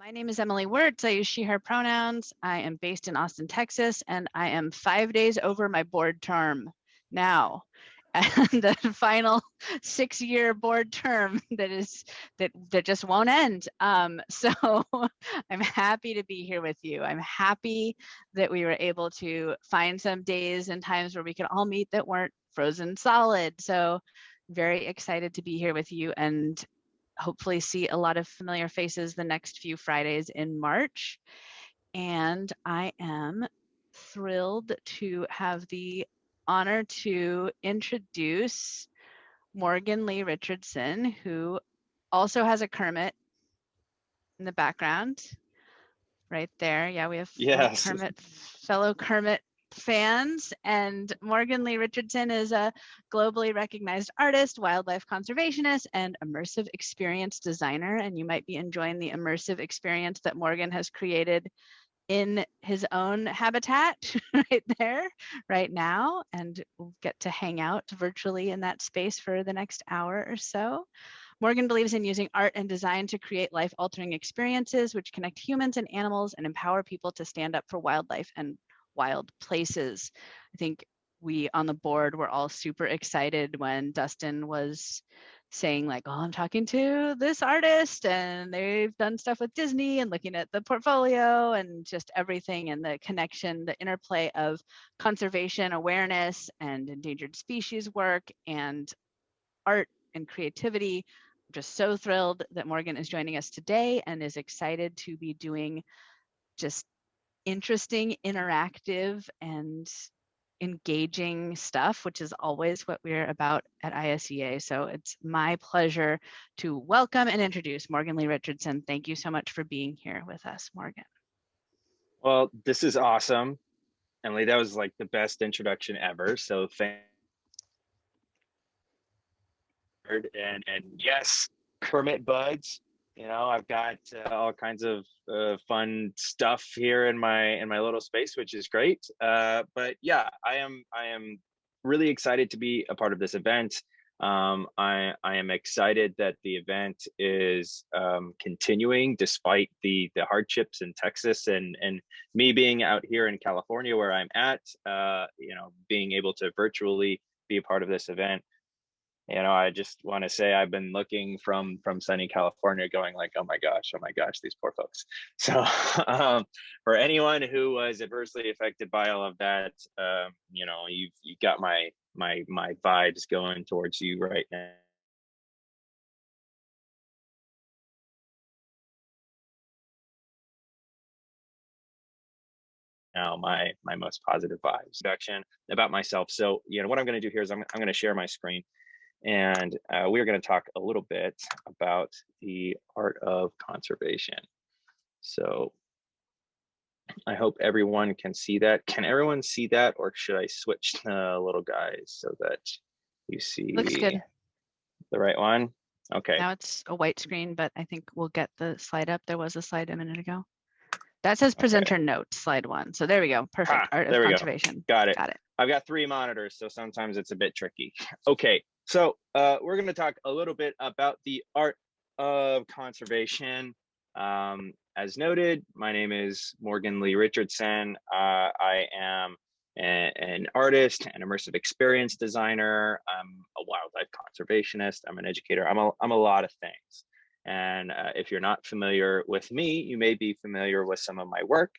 My name is Emily Wirtz. I use she, her pronouns. I am based in Austin, Texas, and I am 5 days over my board term now. And the final 6-year board term that just won't end. So I'm happy to be here with you. I'm happy that we were able to find some days and times where we could all meet that weren't frozen solid. So very excited to be here with you and hopefully see a lot of familiar faces the next few Fridays in March. And I am thrilled to have the honor to introduce Morgan Lee Richardson, who also has a Kermit in the background right there. Yeah, we have Yes. fellow Kermit fans, and Morgan Lee Richardson is a globally recognized artist, wildlife conservationist, and immersive experience designer. And you might be enjoying the immersive experience that Morgan has created in his own habitat right there, right now, and we'll get to hang out virtually in that space for the next hour or so. Morgan believes in using art and design to create life-altering experiences which connect humans and animals and empower people to stand up for wildlife and wild places. I think we on the board were all super excited when Dustin was saying like, oh, I'm talking to this artist and they've done stuff with Disney, and looking at the portfolio and just everything, and the connection, the interplay of conservation awareness and endangered species work and art and creativity. I'm just so thrilled that Morgan is joining us today and is excited to be doing just interesting, interactive, and engaging stuff, which is always what we're about at ISEA. So it's my pleasure to welcome and introduce Morgan Lee Richardson. Thank you so much for being here with us, Morgan. Well, this is awesome. Emily, that was like the best introduction ever. So thank you. And yes, Kermit buds. You know, I've got all kinds of fun stuff here in my little space, which is great. But yeah, I am really excited to be a part of this event. I am excited that the event is continuing despite the hardships in Texas, and me being out here in California where I'm at, you know, being able to virtually be a part of this event. You know, I just want to say I've been looking from sunny California going like, oh my gosh, these poor folks. So for anyone who was adversely affected by all of that, you know, you got my vibes going towards you right now. Now my most positive vibes. Introduction about myself. So, you know, what I'm going to do here is I'm going to share my screen, and we're going to talk a little bit about the art of conservation. So I hope everyone can see that. Can everyone see that, or should I switch the little guys so that you see Looks good. The right one? Okay. Now it's a white screen, but I think we'll get the slide up. There was a slide a minute ago. That says presenter notes, slide 1. So there we go. Perfect. Art of conservation. Got it. Got it. I've got 3 monitors, so sometimes it's a bit tricky. Okay, so we're going to talk a little bit about the art of conservation. As noted, my name is Morgan Lee Richardson. I am an artist, an immersive experience designer. I'm a wildlife conservationist. I'm an educator. I'm a lot of things. And if you're not familiar with me, you may be familiar with some of my work,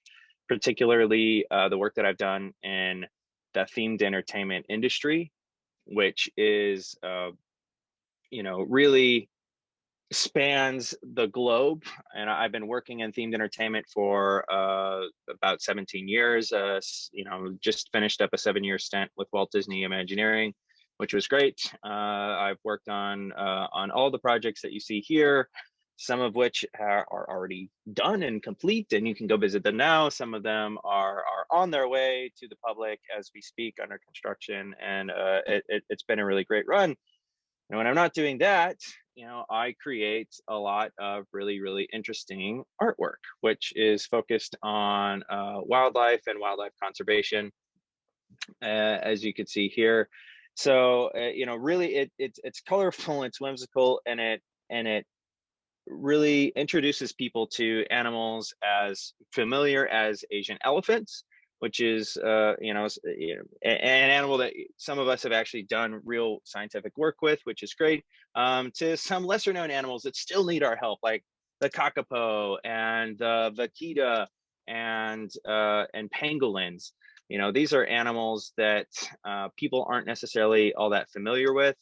particularly the work that I've done in the themed entertainment industry, which is, you know, really spans the globe. And I've been working in themed entertainment for about 17 years. You know, just finished up a 7-year stint with Walt Disney Imagineering, which was great. I've worked on all the projects that you see here, some of which are already done and complete, and you can go visit them now. Some of them are on their way to the public as we speak, under construction, and it's been a really great run. And when I'm not doing that, you know, I create a lot of really interesting artwork, which is focused on wildlife and wildlife conservation, as you can see here. So you know, really, it's colorful, it's whimsical, and it really introduces people to animals as familiar as Asian elephants, which is an animal that some of us have actually done real scientific work with, which is great, to some lesser known animals that still need our help, like the kakapo and the vaquita and pangolins. These are animals that people aren't necessarily all that familiar with,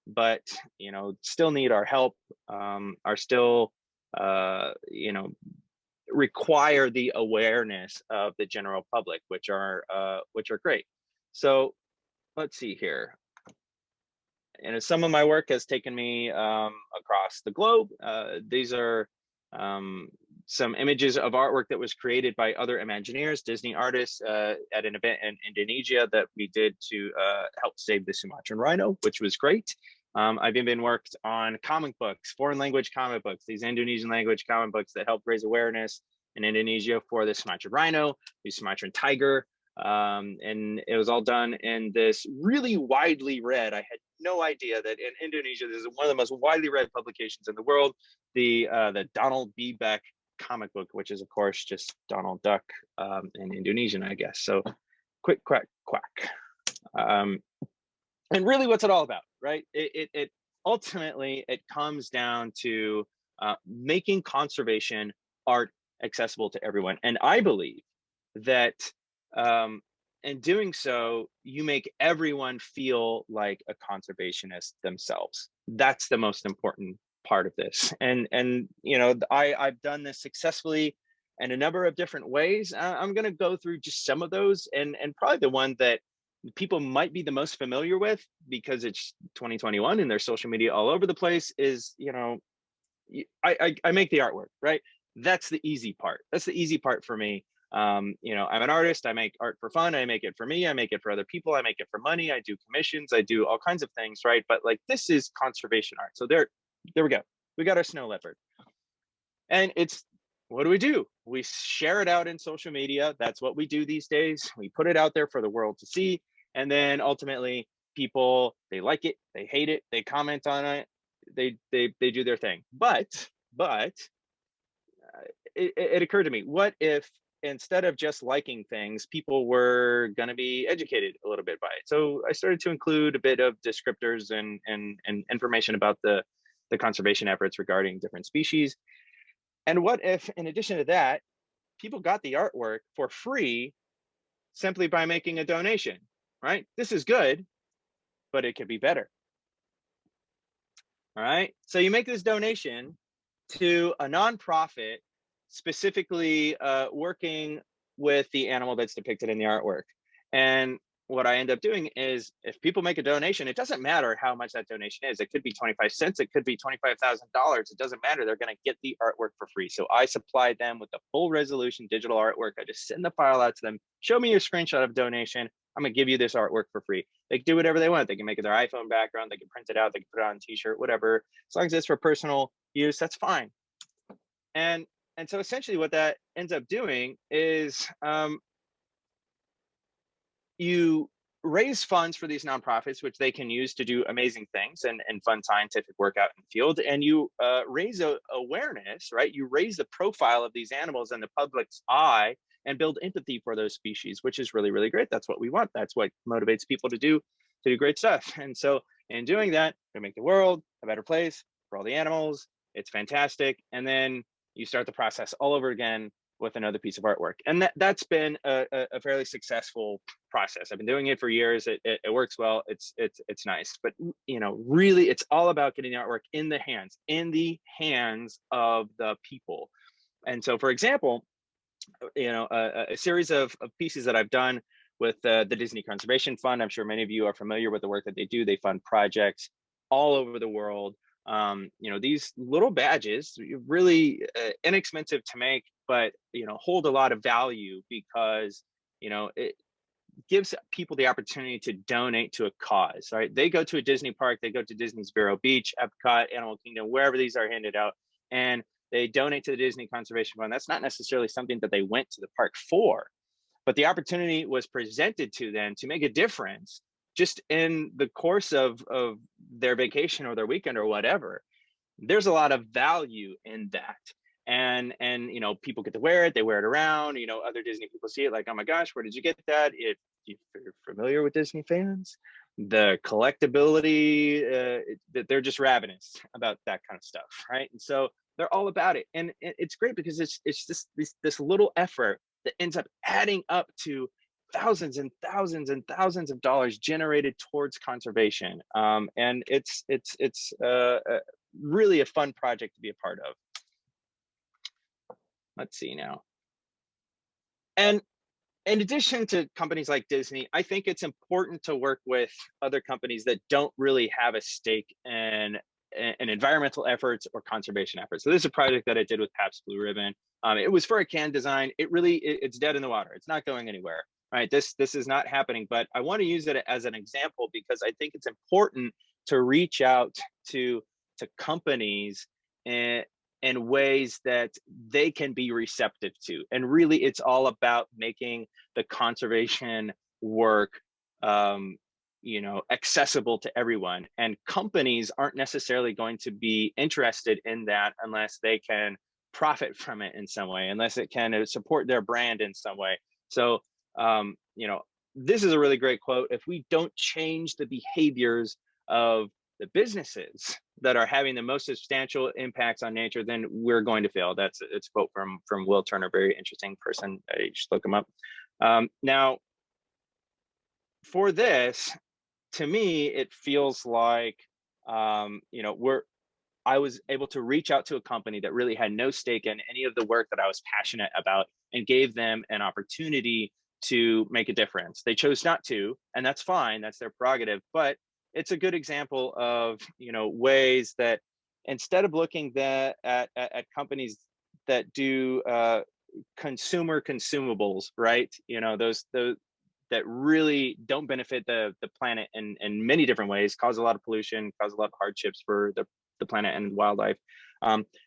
but still need our help, are still require the awareness of the general public, which are great. So let's see here. Some of my work has taken me across the globe. These are some images of artwork that was created by other Imagineers, Disney artists, at an event in Indonesia that we did to help save the Sumatran rhino, which was great. I've even worked on comic books, foreign language comic books, these Indonesian language comic books that help raise awareness in Indonesia for the Sumatran rhino, the Sumatran tiger. And it was all done in this really widely read. I had no idea that in Indonesia, this is one of the most widely read publications in the world, the Donald B. Beck comic book, which is of course just Donald Duck in Indonesian, I guess. So quick, quack, quack. And really, what's it all about, right? It ultimately, it comes down to making conservation art accessible to everyone. And I believe that in doing so, you make everyone feel like a conservationist themselves. That's the most important part of this. And I've done this successfully in a number of different ways. I'm going to go through just some of those, and probably the one that people might be the most familiar with, because it's 2021 and there's social media all over the place, is I make the artwork, right? That's the easy part. That's the easy part for me. I'm an artist. I make art for fun. I make it for me. I make it for other people. I make it for money. I do commissions. I do all kinds of things, right? But like, this is conservation art. So there we go. We got our snow leopard. And what do? We share it out in social media. That's what we do these days. We put it out there for the world to see. And then ultimately people, they like it, they hate it, they comment on it, they do their thing. But it occurred to me, what if instead of just liking things, people were going to be educated a little bit by it? So I started to include a bit of descriptors and information about the conservation efforts regarding different species. And what if, in addition to that, people got the artwork for free simply by making a donation, right? This is good, but it could be better. All right. So you make this donation to a nonprofit specifically working with the animal that's depicted in the artwork. And what I end up doing is, if people make a donation, it doesn't matter how much that donation is. It could be 25 cents. It could be $25,000. It doesn't matter. They're going to get the artwork for free. So I supply them with the full resolution digital artwork. I just send the file out to them. Show me your screenshot of donation. I'm going to give you this artwork for free. They can do whatever they want. They can make it their iPhone background. They can print it out. They can put it on a t-shirt, whatever. As long as it's for personal use, that's fine. And so essentially what that ends up doing is you raise funds for these nonprofits, which they can use to do amazing things and fun scientific work out in the field. And you raise awareness, right? You raise the profile of these animals in the public's eye and build empathy for those species, which is really, really great. That's what we want. That's what motivates people to do great stuff. And so in doing that, we make the world a better place for all the animals. It's fantastic. And then you start the process all over again with another piece of artwork. And that's been a fairly successful process. I've been doing it for years. It works well. It's nice. But really, it's all about getting the artwork in the hands of the people. And so, for example, a series of pieces that I've done with the Disney Conservation Fund. I'm sure many of you are familiar with the work that they do. They fund projects all over the world. These little badges, really inexpensive to make, but hold a lot of value, because it gives people the opportunity to donate to a cause, right? They go to a Disney park, they go to Disney's Vero Beach, Epcot, Animal Kingdom, wherever these are handed out, and they donate to the Disney Conservation Fund. That's not necessarily something that they went to the park for, but the opportunity was presented to them to make a difference just in the course of their vacation or their weekend or whatever. there's a lot of value in that. And you know, people get to wear it, they wear it around, you know, other Disney people see it like, oh my gosh, where did you get that? If you're familiar with Disney fans, the collectability, that they're just ravenous about that kind of stuff, right? And so they're all about it, and it's great because it's just this little effort that ends up adding up to thousands and thousands and thousands of dollars generated towards conservation. And it's really a fun project to be a part of. Let's see now. And in addition to companies like Disney, I think it's important to work with other companies that don't really have a stake in environmental efforts or conservation efforts. So this is a project that I did with Pabst Blue Ribbon. It was for a can design. It's dead in the water. It's not going anywhere, right? This is not happening, but I want to use it as an example because I think it's important to reach out to companies in ways that they can be receptive to. And really, it's all about making the conservation work, you know, accessible to everyone. And companies aren't necessarily going to be interested in that unless they can profit from it in some way, unless it can support their brand in some way. So, you know, this is a really great quote. If we don't change the behaviors of the businesses that are having the most substantial impacts on nature, then we're going to fail. It's a quote from Will Turner, very interesting person. You should look him up. Now, for this, to me, it feels like, you know, I was able to reach out to a company that really had no stake in any of the work that I was passionate about and gave them an opportunity to make a difference. They chose not to, and that's fine. That's their prerogative. But it's a good example of, you know, ways that instead of looking at companies that do consumer consumables, right? You know, those that really don't benefit the planet in many different ways, cause a lot of pollution, cause a lot of hardships for the planet and wildlife.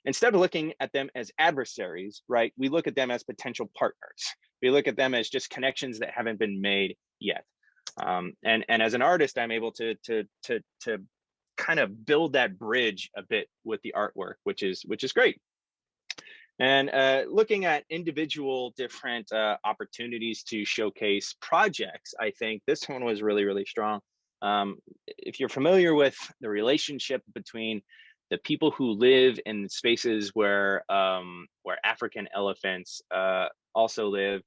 Instead of looking at them as adversaries, right? We look at them as potential partners. We look at them as just connections that haven't been made yet. And as an artist, I'm able to kind of build that bridge a bit with the artwork, which is great. And looking at individual different opportunities to showcase projects, I think this one was really, really strong. If you're familiar with the relationship between the people who live in spaces where African elephants also live,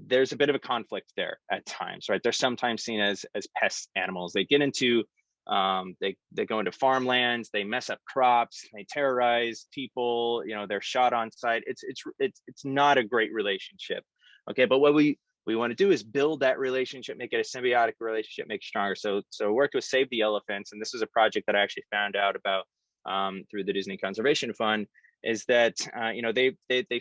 there's a bit of a conflict there at times, right? They're sometimes seen as pest animals. They get into they go into farmlands, they mess up crops, they terrorize people, you know, they're shot on sight. It's not a great relationship. Okay, but what we want to do is build that relationship, make it a symbiotic relationship, make it stronger. So worked with Save the Elephants, and this is a project that I actually found out about through the Disney Conservation Fund, is that you know, they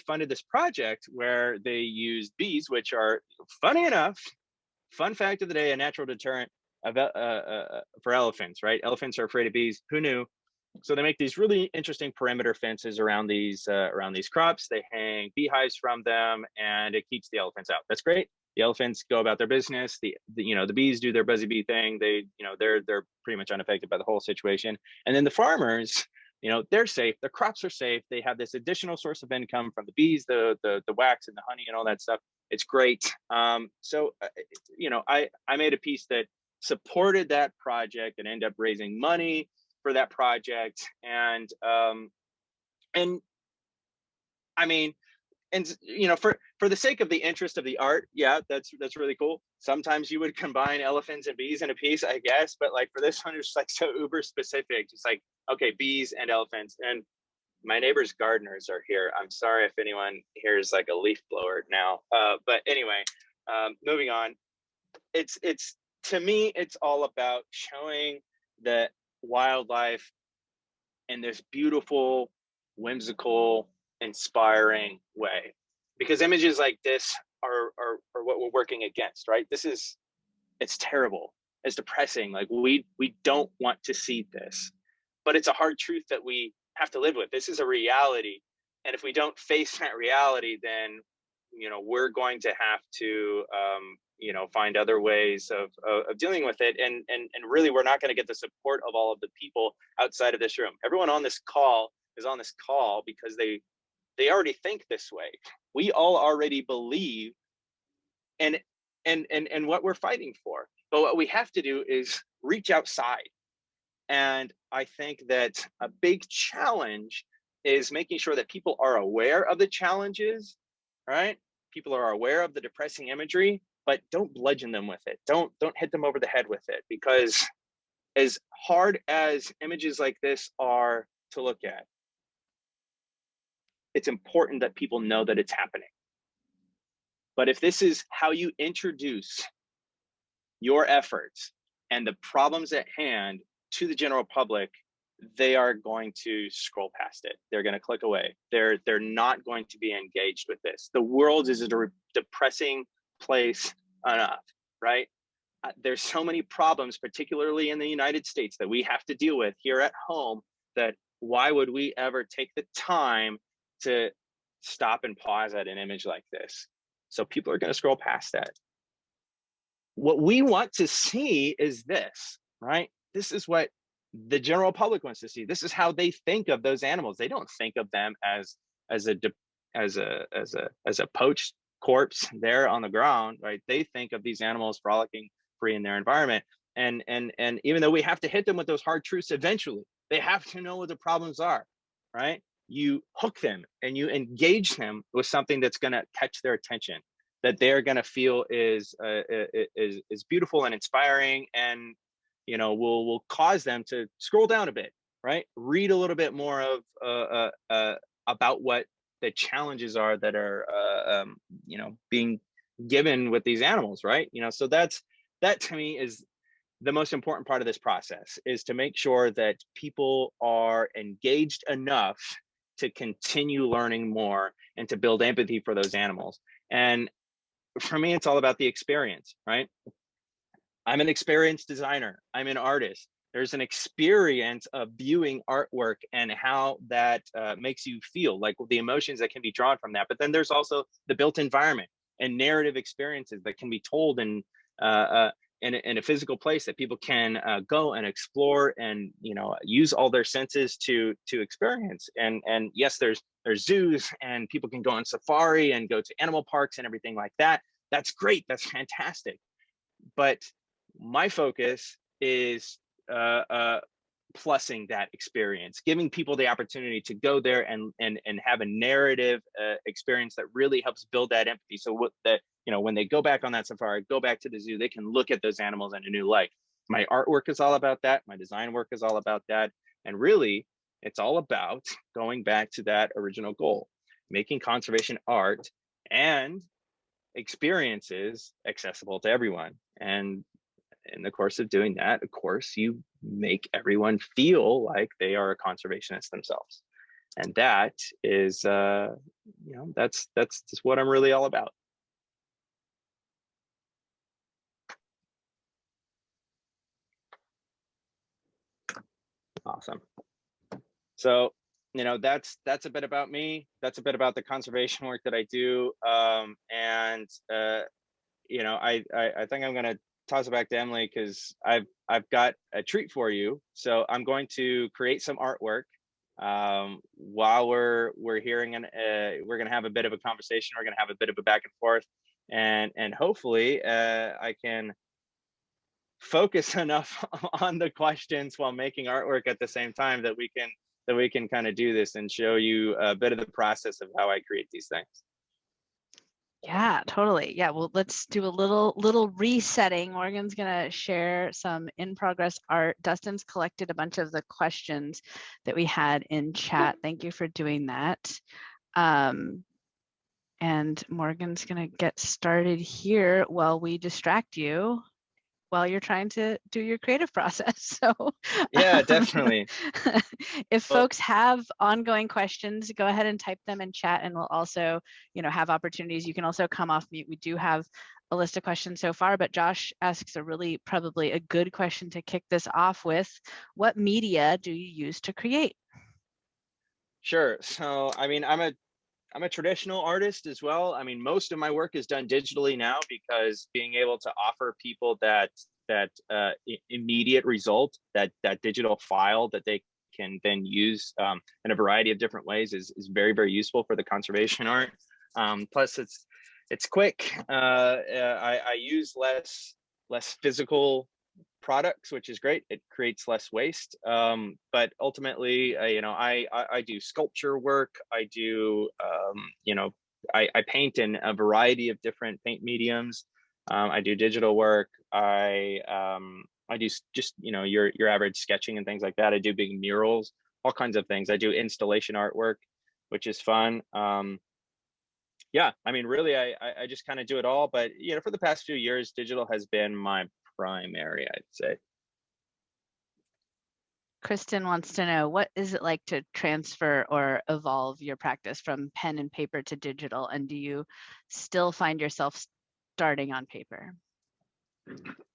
funded this project where they used bees, which are, funny enough, fun fact of the day, a natural deterrent for elephants, right? Elephants are afraid of bees. Who knew? So they make these really interesting perimeter fences around these crops. They hang beehives from them, and it keeps the elephants out. That's great. The elephants go about their business. The you know, the bees do their buzzy bee thing. They, you know, they're pretty much unaffected by the whole situation. And then the farmers, you know, they're safe. Their crops are safe. They have this additional source of income from the bees, the wax and the honey and all that stuff. It's great. So you know, I made a piece that supported that project and ended up raising money for that project. And I mean, and you know, for the sake of the interest of the art, yeah, that's really cool. Sometimes you would combine elephants and bees in a piece, I guess, but like for this one, it's like so uber specific. Just like, okay, bees and elephants. And my neighbor's gardeners are here. I'm sorry if anyone hears like a leaf blower now, but anyway, moving on. It's to me, it's all about showing that wildlife in this beautiful, whimsical, inspiring way, because images like this are what we're working against, right? It's terrible, it's depressing. Like we don't want to see this, but it's a hard truth that we have to live with. This is a reality, and if we don't face that reality, then, you know, we're going to have to find other ways of dealing with it. And really, we're not going to get the support of all of the people outside of this room. Everyone on this call is on this call because they already think this way. We all already believe and what we're fighting for. But what we have to do is reach outside. And I think that a big challenge is making sure that people are aware of the challenges, right? People are aware of the depressing imagery, but don't bludgeon them with it. Don't hit them over the head with it, because as hard as images like this are to look at, it's important that people know that it's happening. But if this is how you introduce your efforts and the problems at hand to the general public, they are going to scroll past it. They're going to click away. They're not going to be engaged with this. The world is a depressing place enough, right? There's so many problems, particularly in the United States, that we have to deal with here at home, that why would we ever take the time to stop and pause at an image like this? So people are going to scroll past that. What we want to see is this, right? This is what the general public wants to see. This is how they think of those animals. They don't think of them as a poached corpse there on the ground, right? They think of these animals frolicking free in their environment. And even though we have to hit them with those hard truths eventually, they have to know what the problems are, right? You hook them and you engage them with something that's going to catch their attention, that they're going to feel is beautiful and inspiring, and will cause them to scroll down a bit, right? Read a little bit more of about what the challenges are that are being given with these animals, right? So that to me is the most important part of this process, is to make sure that people are engaged enough to continue learning more and to build empathy for those animals. And for me, it's all about the experience, right? I'm an experienced designer. I'm an artist. There's an experience of viewing artwork and how that makes you feel, like the emotions that can be drawn from that. But then there's also the built environment and narrative experiences that can be told in a physical place that people can go and explore and use all their senses to experience. And yes, there's zoos, and people can go on safari and go to animal parks and everything like that. That's great. That's fantastic. But my focus is plussing that experience, giving people the opportunity to go there and have a narrative experience that really helps build that empathy. So when they go back on that safari, go back to the zoo, they can look at those animals in a new light. My artwork is all about that. My design work is all about that. And really, it's all about going back to that original goal, making conservation art and experiences accessible to everyone. And in the course of doing that, of course, you make everyone feel like they are a conservationist themselves. And that is, that's just what I'm really all about. Awesome. So, that's a bit about me. That's a bit about the conservation work that I do. I think I'm going to toss it back to Emily, because I've got a treat for you. So I'm going to create some artwork while we're hearing, and we're going to have a bit of a conversation. We're going to have a bit of a back and forth, and hopefully I can focus enough on the questions while making artwork at the same time that we can kind of do this and show you a bit of the process of how I create these things. Yeah, totally. Yeah, well, let's do a little resetting. Morgan's gonna share some in-progress art. Dustin's collected a bunch of the questions that we had in chat. Thank you for doing that. And Morgan's gonna get started here while we distract you while you're trying to do your creative process. So yeah, definitely. If folks have ongoing questions, go ahead and type them in chat, and we'll also, have opportunities. You can also come off mute. We do have a list of questions so far, but Josh asks probably a good question to kick this off with. What media do you use to create? Sure. So, I mean, I'm I'm a traditional artist as well. I mean, most of my work is done digitally now, because being able to offer people that immediate result, that digital file that they can then use in a variety of different ways is very, very useful for the conservation art. Plus, it's quick. I use less physical products, which is great. It creates less waste. But ultimately, I do sculpture work. I do, I paint in a variety of different paint mediums. I do digital work. I do just, your average sketching and things like that. I do big murals, all kinds of things. I do installation artwork, which is fun. Yeah, I mean, really, I just kind of do it all. But, for the past few years, digital has been my primary, I'd say. Kristen wants to know, what is it like to transfer or evolve your practice from pen and paper to digital? And do you still find yourself starting on paper?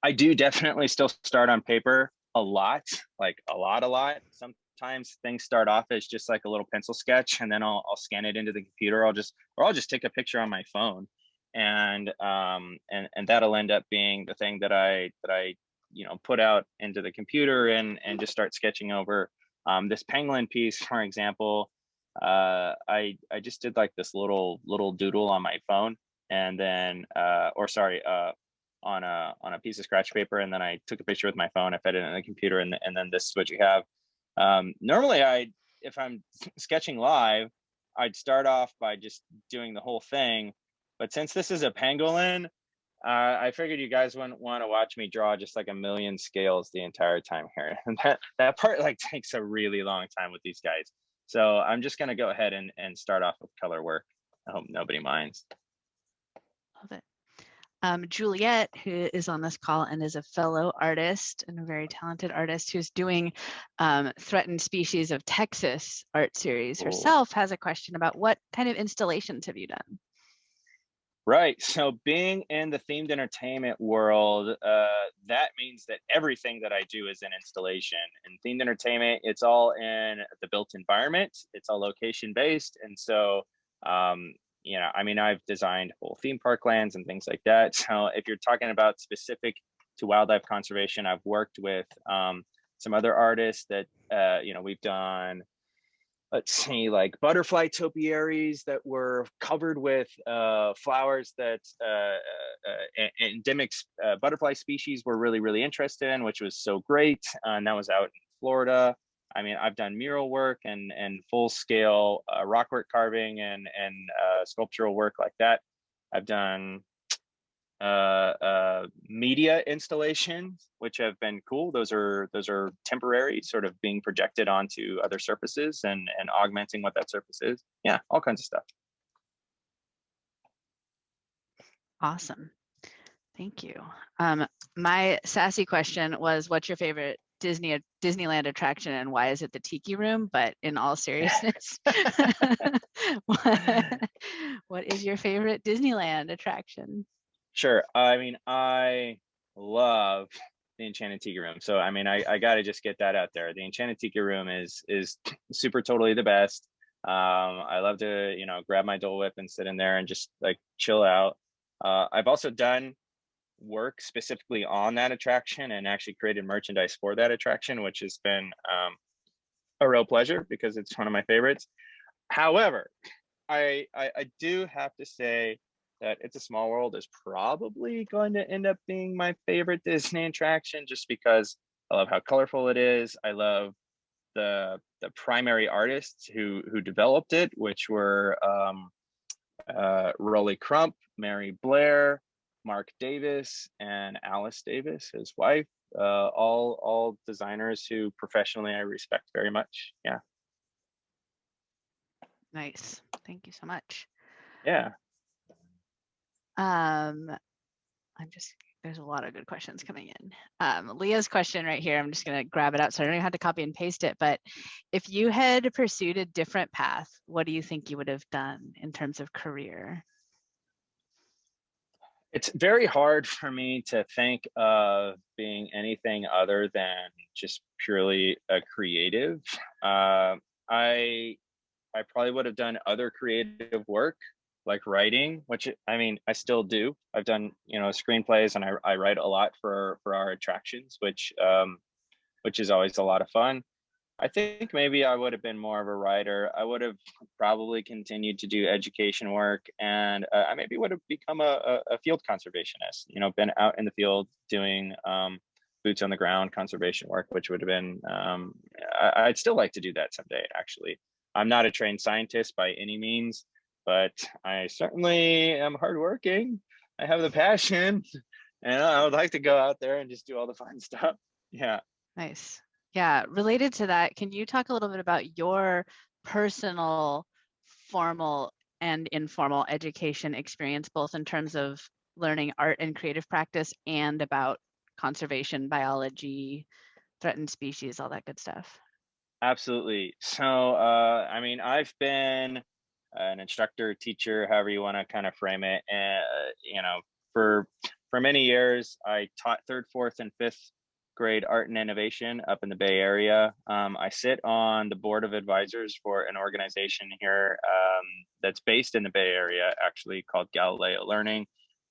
I do definitely still start on paper a lot, like a lot. Sometimes things start off as just like a little pencil sketch, and then I'll scan it into the computer. I'll just take a picture on my phone, and that'll end up being the thing that I put out into the computer and just start sketching over. This penguin piece, for example, I just did like this little doodle on my phone, and then on a piece of scratch paper, and then I took a picture with my phone. I fed it in the computer, and then this is what you have. Normally, if I'm sketching live, I'd start off by just doing the whole thing, but since this is a pangolin, I figured you guys wouldn't want to watch me draw just like a million scales the entire time here. And that part like takes a really long time with these guys. So I'm just gonna go ahead and start off with color work. I hope nobody minds. Love it. Juliet, who is on this call and is a fellow artist and a very talented artist who's doing Threatened Species of Texas art series herself, has a question about what kind of installations have you done? Right. So being in the themed entertainment world, that means that everything that I do is an installation. In themed entertainment, it's all in the built environment. It's all location based. And so, I mean, I've designed whole theme park lands and things like that. So if you're talking about specific to wildlife conservation, I've worked with some other artists that, we've done, let's see, like butterfly topiaries that were covered with flowers that endemic butterfly species were really, really interested in, which was so great. And that was out in Florida. I mean, I've done mural work and full scale rock work carving and sculptural work like that. I've done media installations, which have been cool. Those are temporary, sort of being projected onto other surfaces and augmenting what that surface is. Yeah, all kinds of stuff. Awesome. Thank you. My sassy question was, what's your favorite Disneyland attraction and why is it the Tiki Room? But in all seriousness, what is your favorite Disneyland attraction? Sure. I mean, I love the Enchanted Tiki Room. So I mean, I got to just get that out there. The Enchanted Tiki Room is super totally the best. I love to, grab my Dole Whip and sit in there and just like chill out. I've also done work specifically on that attraction and actually created merchandise for that attraction, which has been a real pleasure because it's one of my favorites. However, I do have to say that It's a Small World is probably going to end up being my favorite Disney attraction, just because I love how colorful it is. I love the primary artists who developed it, which were Rolly Crump, Mary Blair, Mark Davis, and Alice Davis, his wife. All designers who professionally I respect very much. Yeah. Nice. Thank you so much. Yeah. There's a lot of good questions coming in. Leah's question right here, I'm just going to grab it out so I don't even have to copy and paste it. But if you had pursued a different path, what do you think you would have done in terms of career? It's very hard for me to think of being anything other than just purely a creative. I I probably would have done other creative work like writing, which I mean, I still do. I've done, screenplays, and I write a lot for our attractions, which is always a lot of fun. I think maybe I would have been more of a writer. I would have probably continued to do education work, and I maybe would have become a field conservationist, been out in the field doing boots on the ground conservation work, which would have been, I'd still like to do that someday, actually. I'm not a trained scientist by any means, but I certainly am hardworking. I have the passion, and I would like to go out there and just do all the fun stuff. Yeah. Nice. Yeah, related to that, can you talk a little bit about your personal formal and informal education experience, both in terms of learning art and creative practice and about conservation, biology, threatened species, all that good stuff? Absolutely. So, I mean, I've been an instructor, teacher, however you want to kind of frame it. For many years, I taught third, fourth, and fifth grade art and innovation up in the Bay Area. I sit on the board of advisors for an organization here that's based in the Bay Area, actually called Galileo Learning.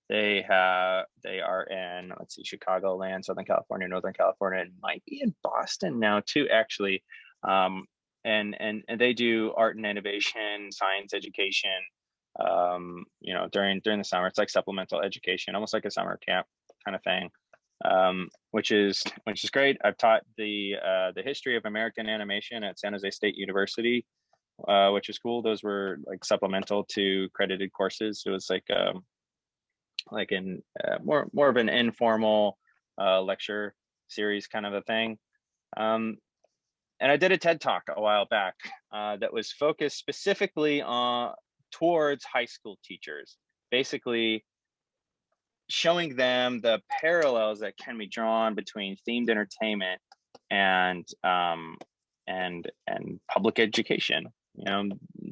They are in, let's see, Chicagoland, Southern California, Northern California, and might be in Boston now too, actually. And they do art and innovation, science education, during the summer. It's like supplemental education, almost like a summer camp kind of thing, which is great. I've taught the history of American animation at San Jose State University, which is cool. Those were like supplemental to credited courses. It was like in more of an informal lecture series kind of a thing. And I did a TED Talk a while back that was focused specifically towards high school teachers, basically showing them the parallels that can be drawn between themed entertainment and public education.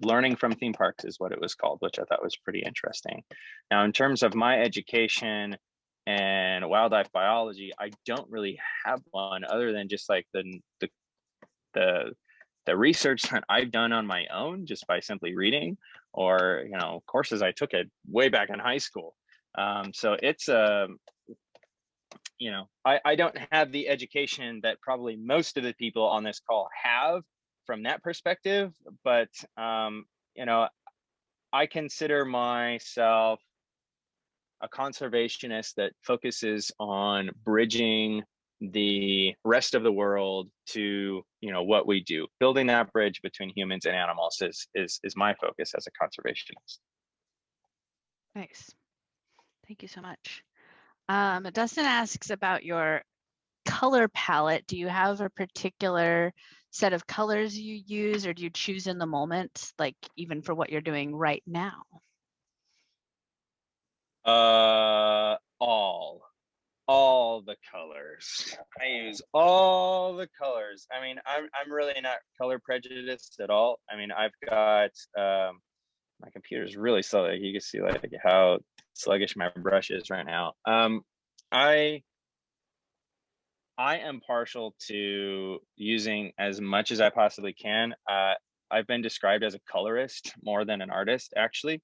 Learning from theme parks is what it was called, which I thought was pretty interesting. Now, in terms of my education and wildlife biology, I don't really have one other than just like the research that I've done on my own just by simply reading, or courses I took it way back in high school. So it's I don't have the education that probably most of the people on this call have from that perspective, but I consider myself a conservationist that focuses on bridging the rest of the world to what we do. Building that bridge between humans and animals is my focus as a conservationist. Nice. Thank you so much. Dustin asks about your color palette. Do you have a particular set of colors you use, or do you choose in the moment, like even for what you're doing right now? All the colors. I use all the colors. I mean, I'm really not color prejudiced at all. I mean, I've got my computer's really slow. Like, you can see like how sluggish my brush is right now. I am partial to using as much as I possibly can. I've been described as a colorist more than an artist, actually,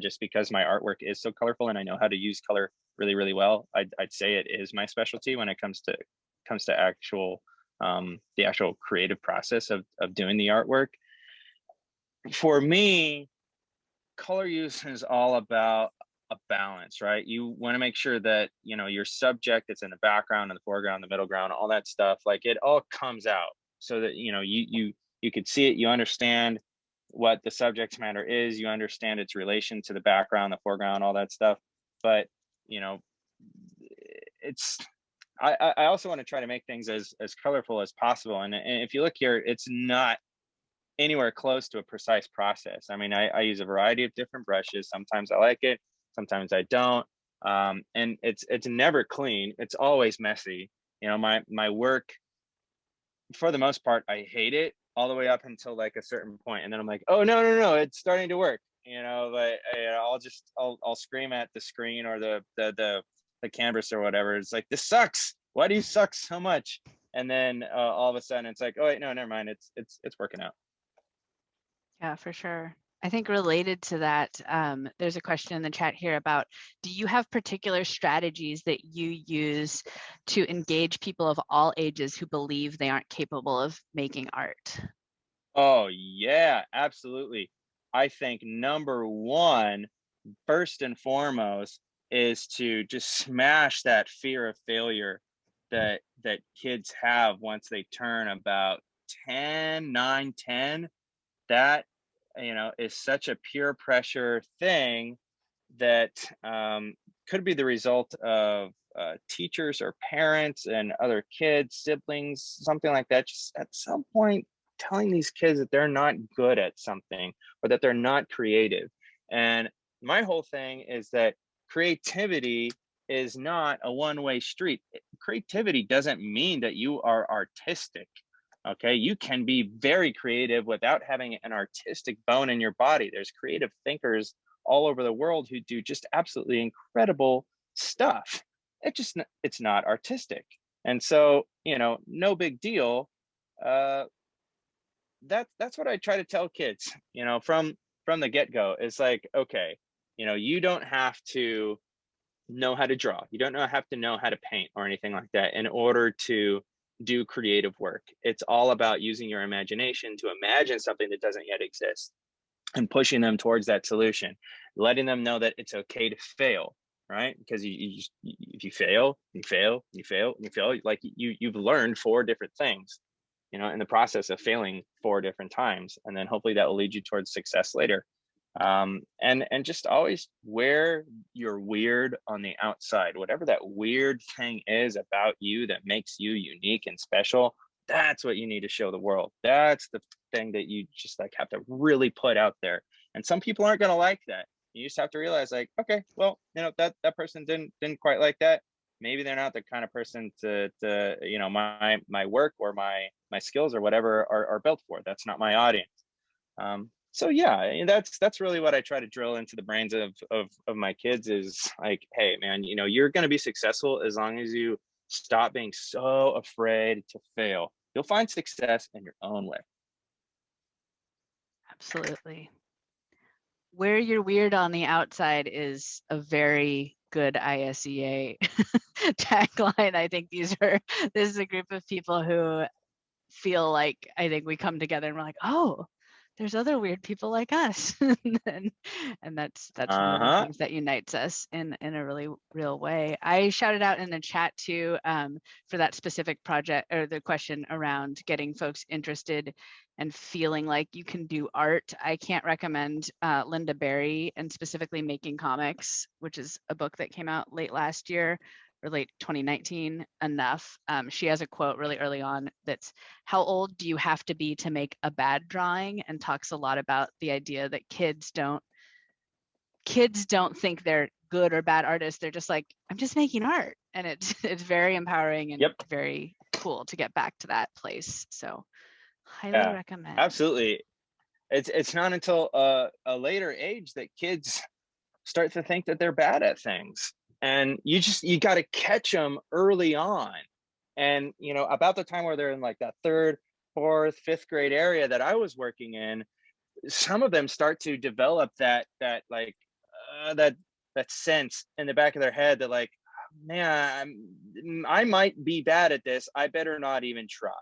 just because my artwork is so colorful and I know how to use color really, really well. I'd say it is my specialty when it comes to actual the actual creative process of doing the artwork. For me, color use is all about a balance, right? You want to make sure that your subject that's in the background and the foreground, the middle ground, all that stuff, like it all comes out so that you could see it, you understand what the subject matter is, you understand its relation to the background, the foreground, all that stuff. But it's I also want to try to make things as colorful as possible. And if you look here, it's not anywhere close to a precise process. I mean, I use a variety of different brushes. Sometimes I like it, sometimes I don't. And it's never clean. It's always messy. My work, for the most part, I hate it all the way up until like a certain point, and then I'm like, oh no, it's starting to work. But I'll scream at the screen or the canvas or whatever. It's like, this sucks. Why do you suck so much? And then all of a sudden it's like, oh wait, no, never mind. It's working out. Yeah, for sure. I think related to that, there's a question in the chat here about, do you have particular strategies that you use to engage people of all ages who believe they aren't capable of making art? Oh yeah, absolutely. I think number one, first and foremost, is to just smash that fear of failure that kids have once they turn about 10, 9, 10. That, is such a peer pressure thing that could be the result of teachers or parents and other kids, siblings, something like that. Just at some point, telling these kids that they're not good at something or that they're not creative. And my whole thing is that creativity is not a one-way street. Creativity doesn't mean that you are artistic. Okay, you can be very creative without having an artistic bone in your body. There's creative thinkers all over the world who do just absolutely incredible stuff. It's not artistic. And so, no big deal. Uh that's what I try to tell kids, from the get-go. It's like, okay, you don't have to know how to draw. You don't have to know how to paint or anything like that in order to do creative work. It's all about using your imagination to imagine something that doesn't yet exist and pushing them towards that solution, letting them know that it's okay to fail, right? Because if you fail, you fail, you fail, you fail, like you've learned four different things, in the process of failing four different times, and then hopefully that will lead you towards success later. And just always wear your weird on the outside, whatever that weird thing is about you that makes you unique and special. That's what you need to show the world. That's the thing that you just like have to really put out there. And some people aren't going to like that. You just have to realize, like, okay, well, that person didn't quite like that. Maybe they're not the kind of person to my work or my skills or whatever are built for. That's not my audience. So yeah, that's really what I try to drill into the brains of my kids is like, hey man, you're going to be successful as long as you stop being so afraid to fail. You'll find success in your own way. Absolutely. Where you're weird on the outside is a very good ISEA tagline. I think this is a group of people who feel like, I think we come together and we're like, oh, there's other weird people like us. and that's one of the Uh-huh. things that unites us in a really real way. I shouted out in the chat too, for that specific project, or the question around getting folks interested and feeling like you can do art. I can't recommend Linda Berry, and specifically Making Comics, which is a book that came out late last year or late 2019 enough. She has a quote really early on that's, how old do you have to be to make a bad drawing? And talks a lot about the idea that kids don't think they're good or bad artists. They're just like, I'm just making art. And it's very empowering and Yep. very cool to get back to that place. So highly Yeah, recommend. absolutely. It's not until a later age that kids start to think that they're bad at things, and you got to catch them early on. And about the time where they're in like that third, fourth, fifth grade area that I was working in, some of them start to develop that that sense in the back of their head that, like, man, I might be bad at this, I better not even try.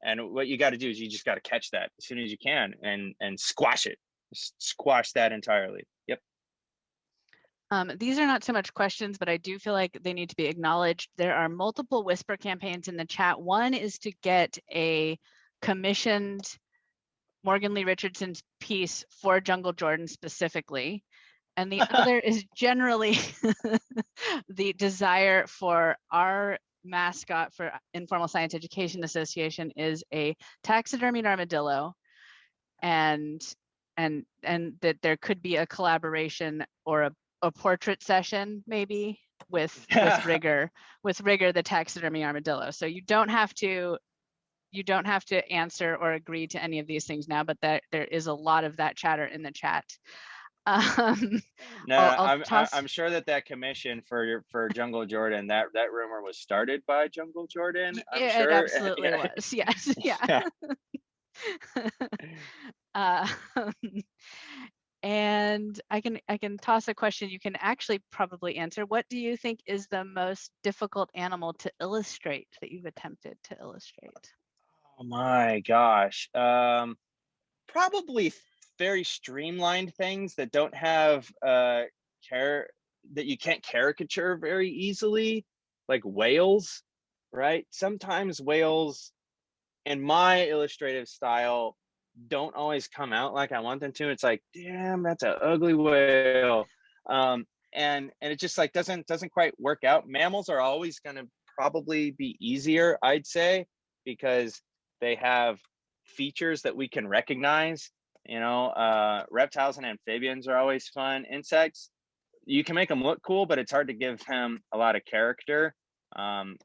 And what you got to do is you just got to catch that as soon as you can and squash it. Squash that entirely. Yep. These are not so much questions, but I do feel like they need to be acknowledged. There are multiple whisper campaigns in the chat. One is to get a commissioned Morgan Lee Richardson's piece for Jungle Jordan specifically. And the other is generally the desire for our mascot for Informal Science Education Association is a taxidermied armadillo, and that there could be a collaboration or a portrait session maybe with Rigger the taxidermy armadillo. So you don't have to answer or agree to any of these things now, but there is a lot of that chatter in the chat. No, I'll toss. I'm sure that commission for Jungle Jordan, that rumor was started by Jungle Jordan. I'm It sure. absolutely Yeah. was. Yes. Yeah. Yeah. Uh, and I can toss a question you can actually probably answer. What do you think is the most difficult animal to illustrate that you've attempted to illustrate? Oh my gosh. Probably very streamlined things that don't have care that you can't caricature very easily, like whales, right? Sometimes whales in my illustrative style don't always come out like I want them to. It's like, damn, that's an ugly whale. And it just like doesn't quite work out. Mammals are always gonna probably be easier, I'd say, because they have features that we can recognize. Reptiles and amphibians are always fun. Insects, you can make them look cool, but it's hard to give them a lot of character. Um,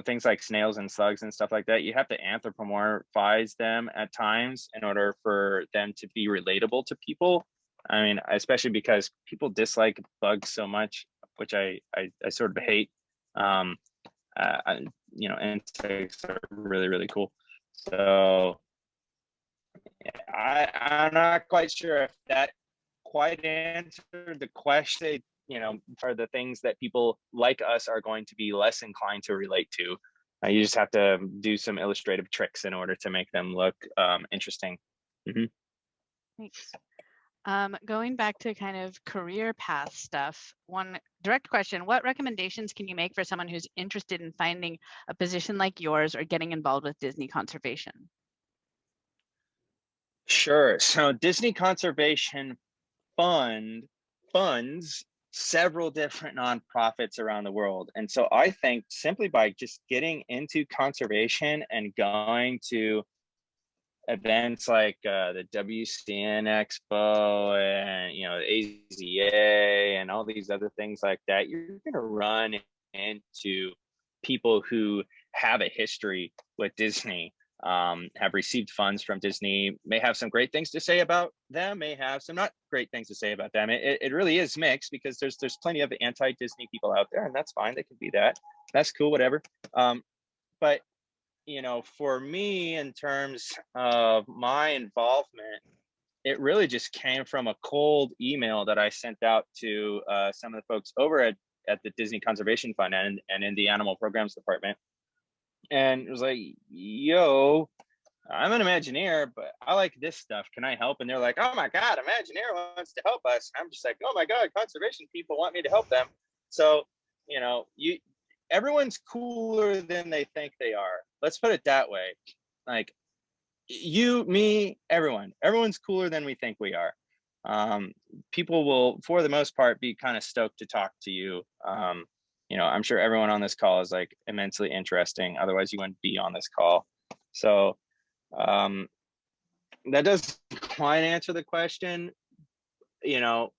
things like snails and slugs and stuff like that, you have to anthropomorphize them at times in order for them to be relatable to people. I mean, especially because people dislike bugs so much, which I sort of hate. Insects are really, really cool. So I'm not quite sure if that quite answered the question. For the things that people like us are going to be less inclined to relate to. You just have to do some illustrative tricks in order to make them look interesting. Mm-hmm. Thanks. Going back to kind of career path stuff, one direct question, what recommendations can you make for someone who's interested in finding a position like yours or getting involved with Disney conservation? Sure. So Disney Conservation funds several different nonprofits around the world. And so I think simply by just getting into conservation and going to events like the WCN Expo and ISEA and all these other things like that, you're going to run into people who have a history with Disney, have received funds from Disney, may have some great things to say about them, may have some not great things to say about them. It really is mixed because there's plenty of anti-Disney people out there, and that's fine. They can be that. That's cool, whatever. But for me, in terms of my involvement, it really just came from a cold email that I sent out to some of the folks over at the Disney Conservation Fund and in the Animal Programs Department. And it was like, yo, I'm an Imagineer, but I like this stuff. Can I help? And they're like, oh my God, Imagineer wants to help us. I'm just like, oh my God, conservation people want me to help them. So, everyone's cooler than they think they are. Let's put it that way. Like you, me, everyone's cooler than we think we are. People will, for the most part, be kind of stoked to talk to you. I'm sure everyone on this call is like immensely interesting. Otherwise you wouldn't be on this call. So that doesn't quite answer the question. To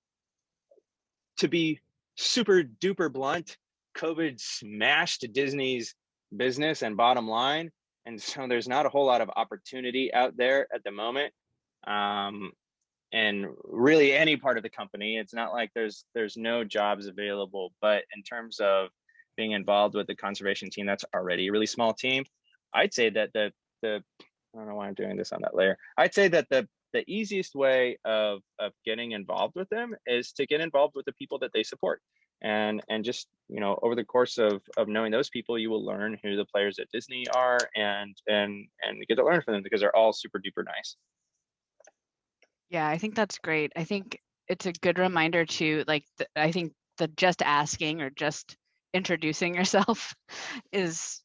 be super duper blunt, COVID smashed Disney's business and bottom line. And so there's not a whole lot of opportunity out there at the moment. And really any part of the company, it's not like there's no jobs available, but in terms of being involved with the conservation team, that's already a really small team. I'd say that the I don't know why I'm doing this on that layer. I'd say that the easiest way of getting involved with them is to get involved with the people that they support. And just, over the course of knowing those people, you will learn who the players at Disney are and get to learn from them because they're all super duper nice. Yeah, I think that's great. I think it's a good reminder to I think the just asking or just introducing yourself has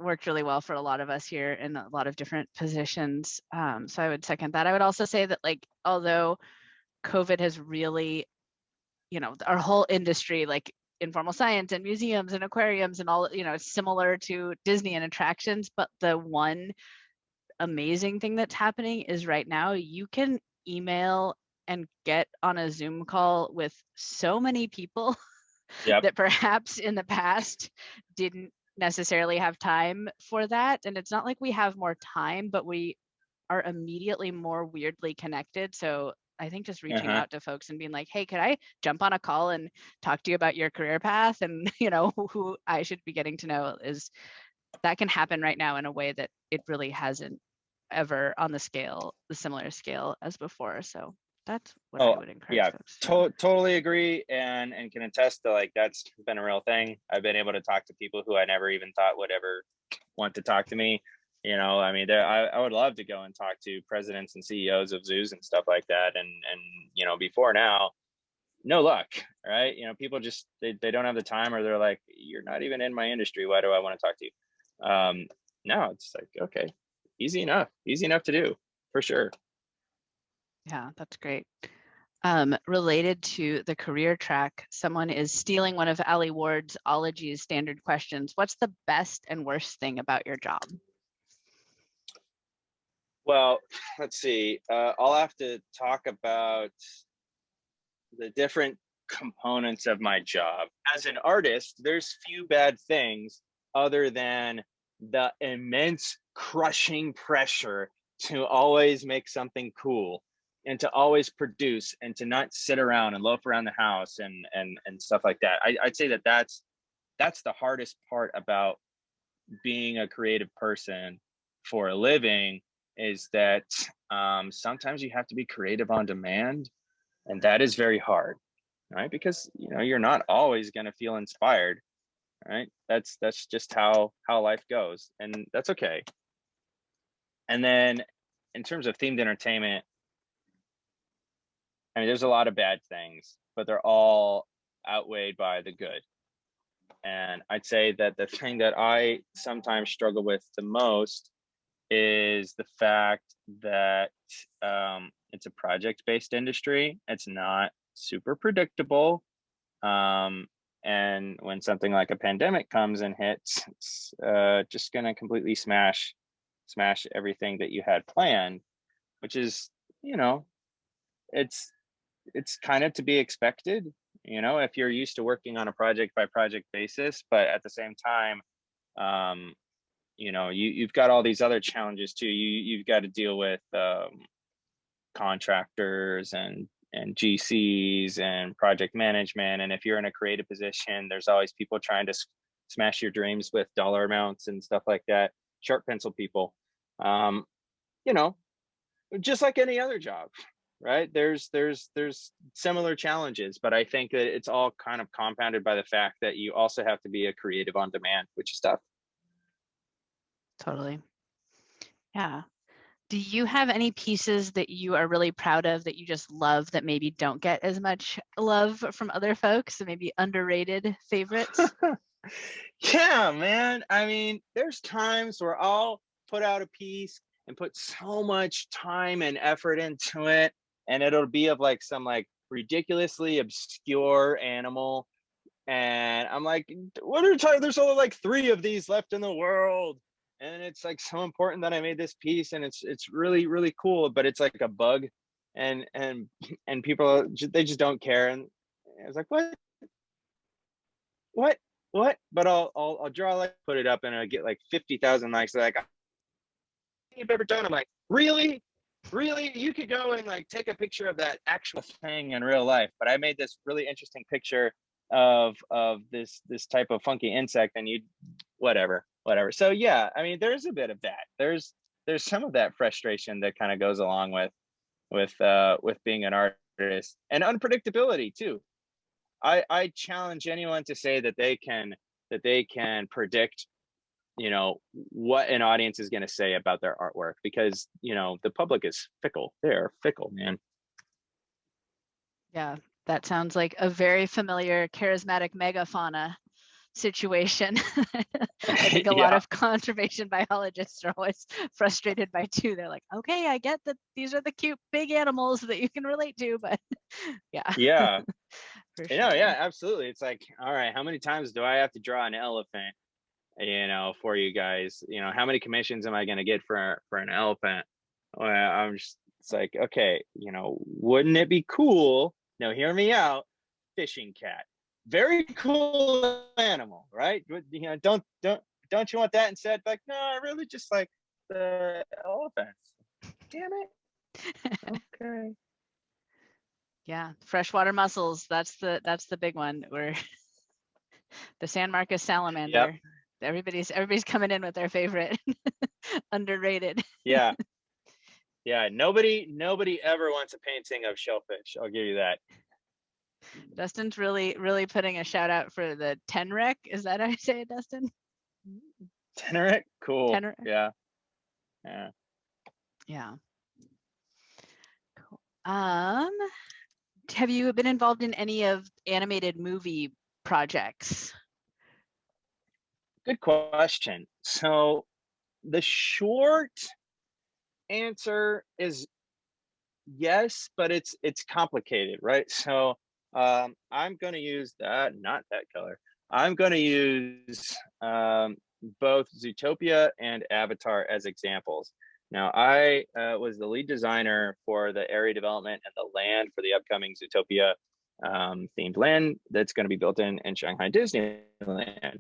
worked really well for a lot of us here in a lot of different positions. So I would second that. I would also say that although COVID has really, our whole industry, like informal science and museums and aquariums and all, similar to Disney and attractions, but the one amazing thing that's happening is right now you can email and get on a Zoom call with so many people Yep. that perhaps in the past didn't necessarily have time for that. And it's not like we have more time, but we are immediately more weirdly connected. So I think just reaching out to folks and being like, hey, could I jump on a call and talk to you about your career path and, who I should be getting to know, that can happen right now in a way that it really hasn't ever on the similar scale as before. So that's what I Oh, would encourage yeah, folks to do. totally agree, and can attest to, like, that's been a real thing. I've been able to talk to people who I never even thought would ever want to talk to me. I mean, I would love to go and talk to presidents and CEOs of zoos and stuff like that. And before now, no luck, right? People just, they don't have the time, or they're like, you're not even in my industry. Why do I want to talk to you? Now it's like, okay, easy enough to do, for sure. Yeah, that's great. Related to the career track, someone is stealing one of Ali Ward's Ologies standard questions. What's the best and worst thing about your job? Well, let's see. I'll have to talk about the different components of my job. As an artist, there's few bad things other than the immense crushing pressure to always make something cool, and to always produce, and to not sit around and loaf around the house and stuff like that. I'd say that that's the hardest part about being a creative person for a living, is that sometimes you have to be creative on demand, and that is very hard, right? Because you're not always going to feel inspired, right? That's just how life goes, and that's okay. And then in terms of themed entertainment, I mean, there's a lot of bad things, but they're all outweighed by the good. And I'd say that the thing that I sometimes struggle with the most is the fact that it's a project-based industry. It's not super predictable. And when something like a pandemic comes and hits, it's just going to completely smash everything that you had planned, which is, it's kind of to be expected, if you're used to working on a project by project basis. But at the same time, you've got all these other challenges too. You've got to deal with contractors and GCs and project management. And if you're in a creative position, there's always people trying to smash your dreams with dollar amounts and stuff like that. Sharp pencil people, just like any other job, right? There's similar challenges, but I think that it's all kind of compounded by the fact that you also have to be a creative on demand, which is tough. Totally. Yeah. Do you have any pieces that you are really proud of that you just love that maybe don't get as much love from other folks, maybe underrated favorites? Yeah, man. I mean, there's times where I'll put out a piece and put so much time and effort into it, and it'll be of like some like ridiculously obscure animal. And I'm like, what are you talking? There's only like 3 of these left in the world. And it's like so important that I made this piece, and it's really, really cool, but it's like a bug, and people, they just don't care. And I was like, what? But I'll draw, like, put it up, and I get like 50,000 likes. They're like, you've ever done? I'm like, really? You could go and like take a picture of that actual thing in real life, but I made this really interesting picture of this type of funky insect, and you whatever. So yeah, I mean, there's a bit of that. There's some of that frustration that kind of goes along with being an artist, and unpredictability too. I challenge anyone to say that they can predict what an audience is going to say about their artwork, because the public is fickle. They are fickle, man. Yeah, that sounds like a very familiar charismatic megafauna situation. I think a lot of conservation biologists are always frustrated by too. They're like, okay, I get that these are the cute big animals that you can relate to, but yeah for sure. sure. Yeah, absolutely. It's like, all right, how many times do I have to draw an elephant for you guys? How many commissions am I going to get for an elephant? Well, it's like, okay, wouldn't it be cool? No, hear me out. Fishing cat, very cool animal, right? Don't you want that instead? Like, no, I really just like the elephants. Damn it. Okay. Yeah, freshwater mussels. That's the big one. Where the San Marcos salamander. Yep. Everybody's coming in with their favorite underrated. Yeah. Yeah, nobody ever wants a painting of shellfish. I'll give you that. Dustin's really putting a shout out for the tenrec. Is that how you say it, Dustin? Teneric, cool. Tenrec. Yeah, yeah. Yeah. Cool. Have you been involved in any of animated movie projects? Good question. So the short answer is yes, but it's complicated, right? So I'm going to use that, not that color. I'm going to use both Zootopia and Avatar as examples. Now, I was the lead designer for the area development and the land for the upcoming Zootopia themed land that's going to be built in Shanghai Disneyland.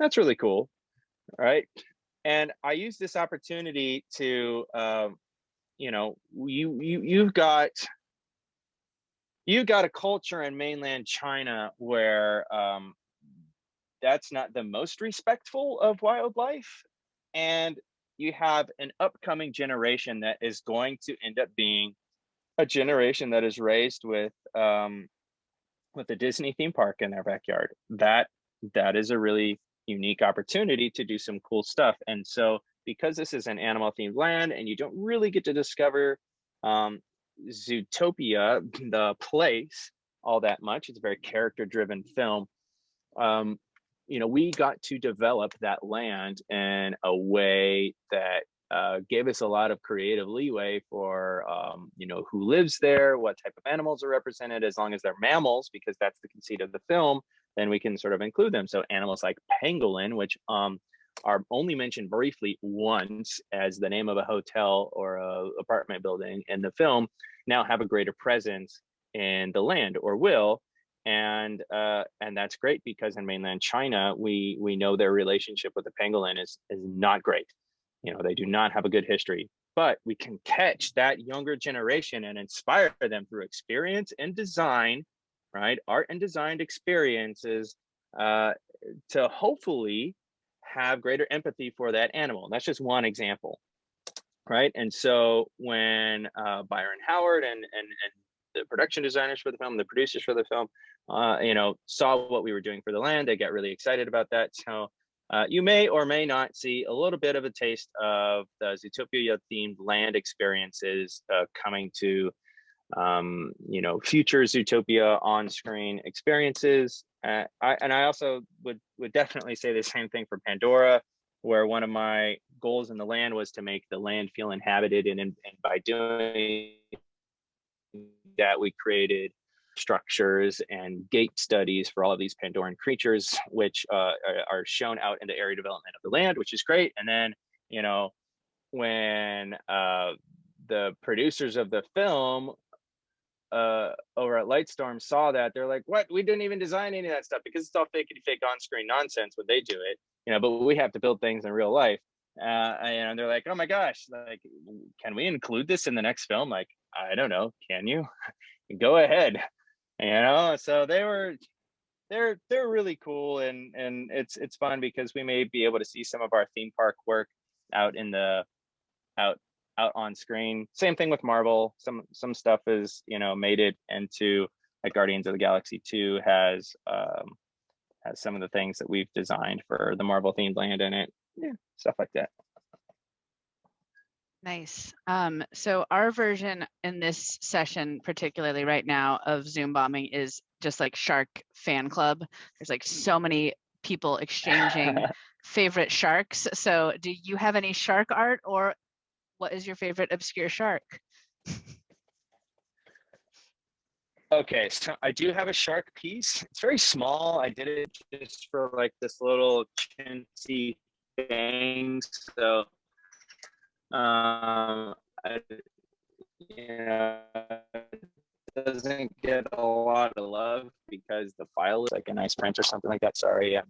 That's really cool, right? And I use this opportunity to, you know, you've got a culture in mainland China where that's not the most respectful of wildlife, and you have an upcoming generation that is going to end up being a generation that is raised with a Disney theme park in their backyard. That is a really unique opportunity to do some cool stuff. And so because this is an animal themed land and you don't really get to discover Zootopia, the place, all that much, it's a very character driven film. You know, we got to develop that land in a way that gave us a lot of creative leeway for, you know, who lives there, what type of animals are represented, as long as they're mammals, because that's the conceit of the film, then we can sort of include them. So animals like pangolin, which are only mentioned briefly once as the name of a hotel or a apartment building in the film, now have a greater presence in the land, or will. And that's great, because in mainland China, we know their relationship with the pangolin is not great. You know, they do not have a good history, but we can catch that younger generation and inspire them through experience and design, right? Art and designed experiences to hopefully have greater empathy for that animal. That's just one example, right? And so when Byron Howard and the production designers for the film, the producers for the film, you know, saw what we were doing for the land, they got really excited about that. So you may or may not see a little bit of a taste of the Zootopia themed land experiences coming to, you know, future Zootopia on-screen experiences. I also would definitely say the same thing for Pandora, where one of my goals in the land was to make the land feel inhabited, and by doing that, we created structures and gate studies for all of these Pandoran creatures, which are shown out in the area development of the land, which is great. And then, you know, when the producers of the film over at Lightstorm saw that, they're like, "What? We didn't even design any of that stuff, because it's all fake on-screen nonsense when they do it, you know. But we have to build things in real life." And they're like, "Oh my gosh, like, can we include this in the next film?" Like, I don't know, can you? Go ahead, you know. So they're really cool, and it's fun because we may be able to see some of our theme park work out in the out on screen. Same thing with Marvel. Some stuff is, you know, made it into, like, Guardians of the Galaxy 2 has some of the things that we've designed for the Marvel themed land in it. Yeah, stuff like that. Nice. So our version in this session, particularly right now, of Zoom bombing is just like Shark fan club. There's like so many people exchanging favorite sharks. So do you have any shark art, or what is your favorite obscure shark? Okay, so I do have a shark piece. It's very small. I did it just for like this little chintzy thing. So I, you know, it doesn't get a lot of love because the file is like a nice print or something like that. Sorry.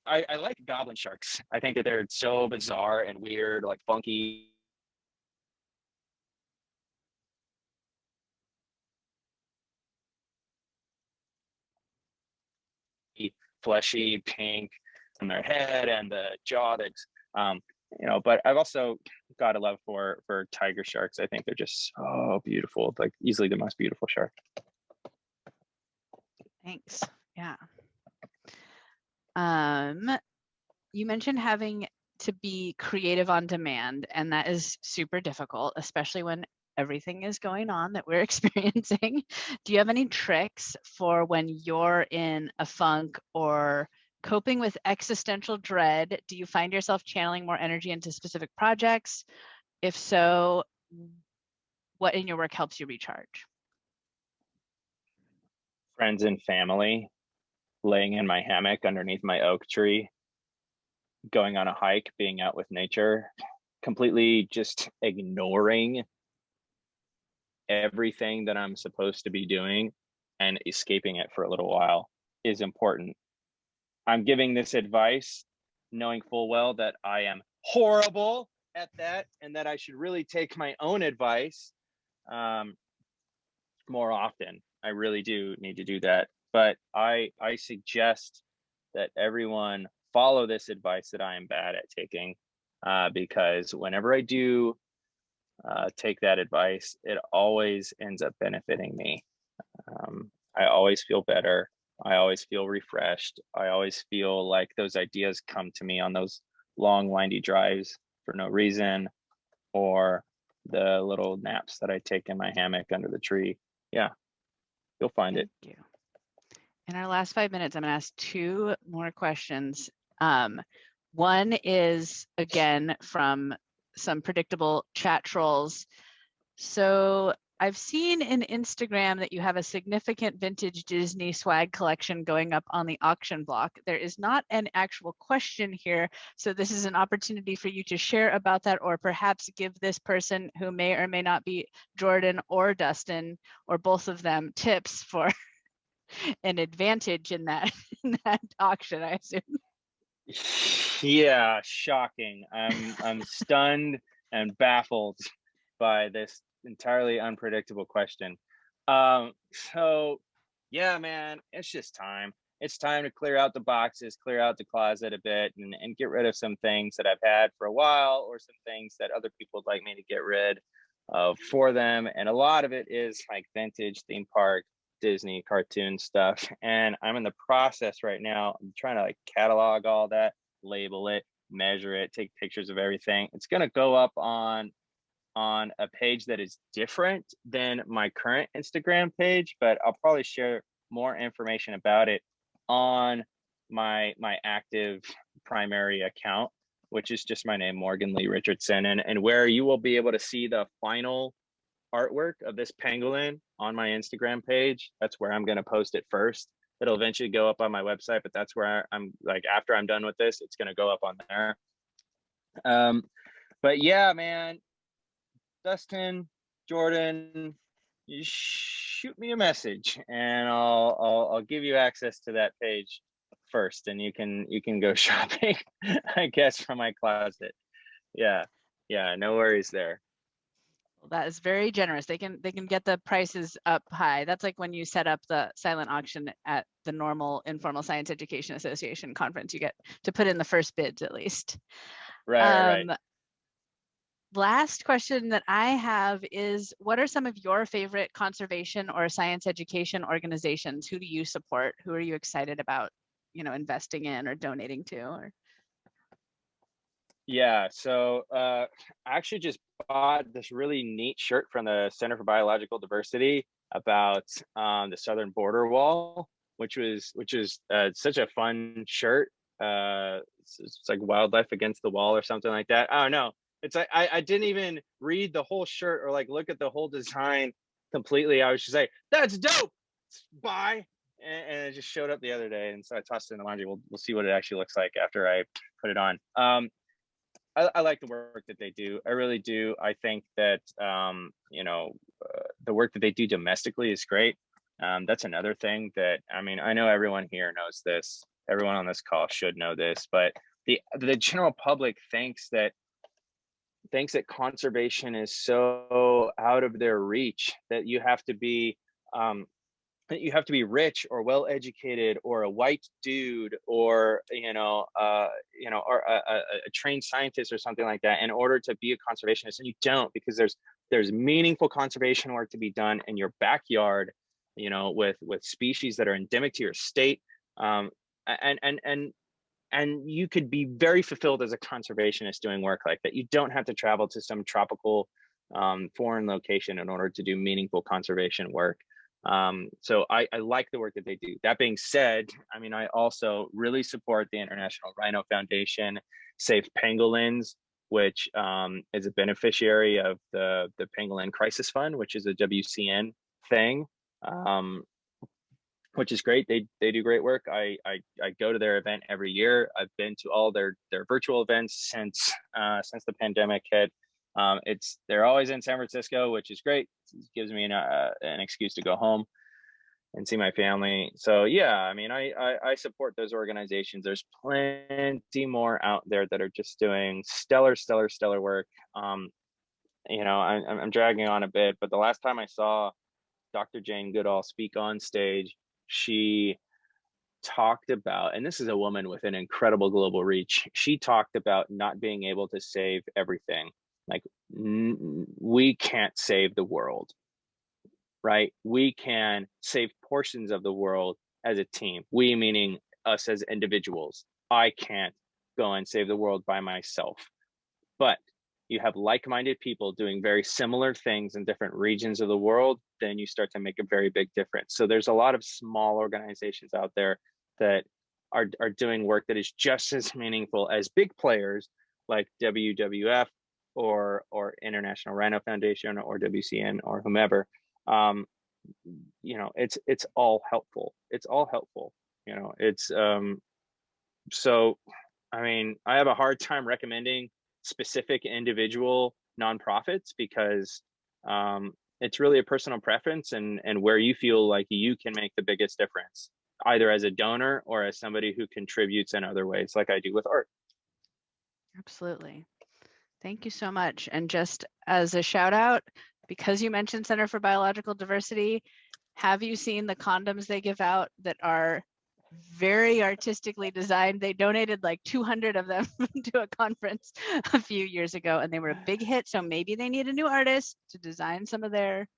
I like goblin sharks. I think that they're so bizarre and weird, like funky. Fleshy pink on their head and the jaw that's, you know. But I've also got a love for tiger sharks. I think they're just so beautiful, like easily the most beautiful shark. Thanks. Yeah. You mentioned having to be creative on demand, and that is super difficult, especially when everything is going on that we're experiencing. Do you have any tricks for when you're in a funk or coping with existential dread? Do you find yourself channeling more energy into specific projects? If so, what in your work helps you recharge? Friends and family, laying in my hammock underneath my oak tree, going on a hike, being out with nature, completely just ignoring everything that I'm supposed to be doing and escaping it for a little while is important. I'm giving this advice knowing full well that I am horrible at that and that I should really take my own advice more often. I really do need to do that. But I suggest that everyone follow this advice that I am bad at taking, because whenever I do take that advice, it always ends up benefiting me. I always feel better. I always feel refreshed. I always feel like those ideas come to me on those long, windy drives for no reason, or the little naps that I take in my hammock under the tree. Yeah, you'll find it. Thank you. In our last 5 minutes, I'm going to ask 2 more questions. One is, again, from some predictable chat trolls. So I've seen in Instagram that you have a significant vintage Disney swag collection going up on the auction block. There is not an actual question here, so this is an opportunity for you to share about that, or perhaps give this person who may or may not be Jordan or Dustin, or both of them, tips for an advantage in that auction, I assume. Yeah, shocking. I'm stunned and baffled by this entirely unpredictable question. So yeah, man, it's just time. It's time to clear out the boxes, clear out the closet a bit, and get rid of some things that I've had for a while, or some things that other people would like me to get rid of for them. And a lot of it is like vintage theme park Disney cartoon stuff. And I'm in the process right now. I'm trying to like catalog all that, label it, measure it, take pictures of everything. It's going to go up on a page that is different than my current Instagram page, but I'll probably share more information about it on my active primary account, which is just my name, Morgan Lee Richardson, and where you will be able to see the final artwork of this pangolin on my Instagram page. That's where I'm going to post it first. It'll eventually go up on my website, but that's where I'm like, after I'm done with this, it's going to go up on there. But yeah, man, Dustin, Jordan, you shoot me a message and I'll give you access to that page first, and you can go shopping, I guess, from my closet. Yeah, no worries there. Well, that is very generous. They can get the prices up high. That's like when you set up the silent auction at the normal Informal Science Education Association conference. You get to put in the first bids at least. Right. Last question that I have is, what are some of your favorite conservation or science education organizations? Who do you support? Who are you excited about, investing in or donating to? Or... Yeah, so I actually just bought this really neat shirt from the Center for Biological Diversity about the southern border wall, which is such a fun shirt. It's like wildlife against the wall or something like that. I don't know. It's like I didn't even read the whole shirt or like look at the whole design completely. I was just like, that's dope. Bye. And it just showed up the other day, and so I tossed it in the laundry. We'll see what it actually looks like after I put it on. I like the work that they do. I really do. I think that the work that they do domestically is great. That's another thing that, I mean, I know everyone here knows this. Everyone on this call should know this, but the general public thinks that conservation is so out of their reach that you have to be you have to be rich or well educated or a white dude or or a trained scientist or something like that in order to be a conservationist, and you don't, because there's meaningful conservation work to be done in your backyard, with species that are endemic to your state, and you could be very fulfilled as a conservationist doing work like that. You don't have to travel to some tropical foreign location in order to do meaningful conservation work. So I like the work that they do. That being said, I mean, I also really support the International Rhino Foundation, Save Pangolins, which is a beneficiary of the Pangolin Crisis Fund, which is a WCN thing, which is great. They do great work. I go to their event every year. I've been to all their virtual events since the pandemic hit. They're always in San Francisco, which is great. It gives me an excuse to go home and see my family. So yeah, I mean, I support those organizations. There's plenty more out there that are just doing stellar work. I'm dragging on a bit, but the last time I saw Dr. Jane Goodall speak on stage, she talked about, and this is a woman with an incredible global reach, she talked about not being able to save everything. Like, we can't save the world, right? We can save portions of the world as a team. We meaning us as individuals. I can't go and save the world by myself. But you have like-minded people doing very similar things in different regions of the world, then you start to make a very big difference. So there's a lot of small organizations out there that are doing work that is just as meaningful as big players like WWF or International Rhino Foundation or WCN or whomever. It's all helpful. It's all helpful. So I mean, I have a hard time recommending specific individual nonprofits because it's really a personal preference and where you feel like you can make the biggest difference, either as a donor or as somebody who contributes in other ways, like I do with art. Absolutely. Thank you so much. And just as a shout out, because you mentioned Center for Biological Diversity, have you seen the condoms they give out that are very artistically designed? They donated like 200 of them to a conference a few years ago, and they were a big hit. So maybe they need a new artist to design some of their.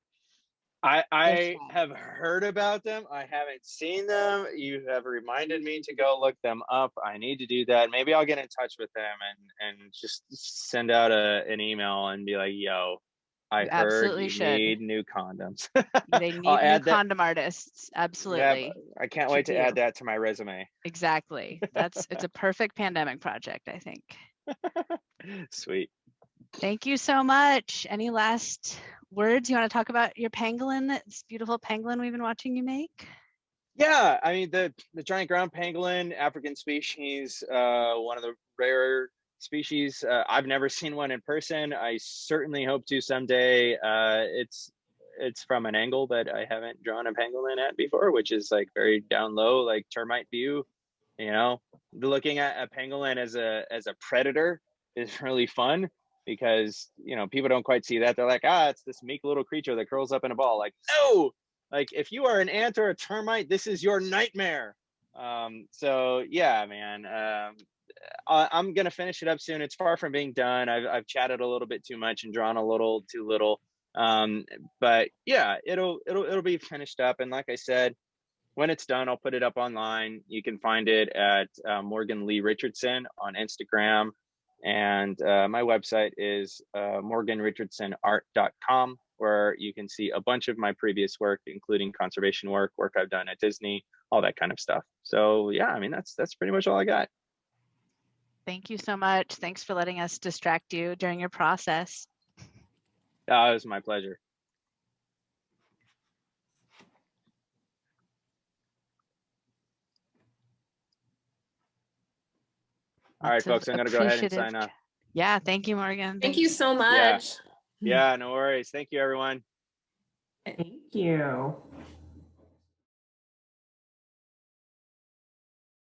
I have heard about them. I haven't seen them. You have reminded me to go look them up. I need to do that. Maybe I'll get in touch with them and just send out an email and be like, yo, I heard you need new condoms. They need new condom artists. Absolutely. Yeah, I can't wait to add that to my resume. Exactly. It's a perfect pandemic project, I think. Sweet. Thank you so much. Any last words? You want to talk about your pangolin, this beautiful pangolin we've been watching you make? Yeah, I mean, the giant ground pangolin, African species, one of the rarer species. I've never seen one in person. I certainly hope to someday. It's from an angle that I haven't drawn a pangolin at before, which is like very down low, like termite view. Looking at a pangolin as a predator is really fun because people don't quite see that. They're like, it's this meek little creature that curls up in a ball. Like, no, like if you are an ant or a termite, this is your nightmare. So yeah, man. I'm gonna finish it up soon. It's far from being done. I've chatted a little bit too much and drawn a little too little. But yeah, it'll be finished up. And like I said, when it's done, I'll put it up online. You can find it at Morgan Lee Richardson on Instagram, and my website is morganrichardsonart.com, where you can see a bunch of my previous work, including conservation work I've done at Disney, all that kind of stuff. So yeah, I mean that's pretty much all I got. Thank you so much. Thanks for letting us distract you during your process. It was my pleasure. All right, folks, I'm going to go ahead and sign off. Yeah, thank you, Morgan. Thank you so much. Yeah, no worries. Thank you, everyone. Thank you.